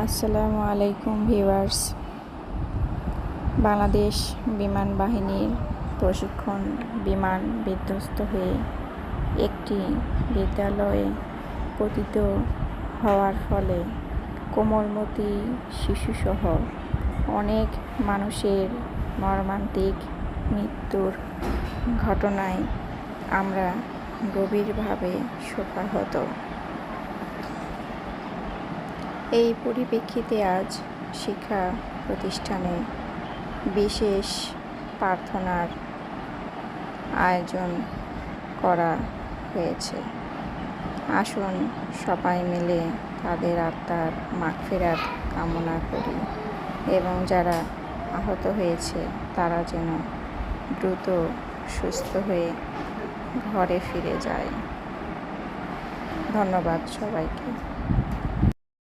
আসসালামু আলাইকুম ভিউয়ার্স। বাংলাদেশ বিমান বাহিনীর প্রশিক্ষণ বিমান বিধ্বস্ত হয়ে একটি বিদ্যালয়ে পতিত হওয়ার ফলে কোমলমতি শিশুসহ অনেক মানুষের মর্মান্তিক মৃত্যুর ঘটনায় আমরা গভীরভাবে শোকাহত। এই পরিপ্রেক্ষিতে আজ শিক্ষা প্রতিষ্ঠানে বিশেষ প্রার্থনার আয়োজন করা হয়েছে। আসুন সবাই মিলে তাদের আত্মার মাগফিরাত কামনা করি এবং যারা আহত হয়েছে তারা যেন দ্রুত সুস্থ হয়ে ঘরে ফিরে যায়। ধন্যবাদ সবাইকে।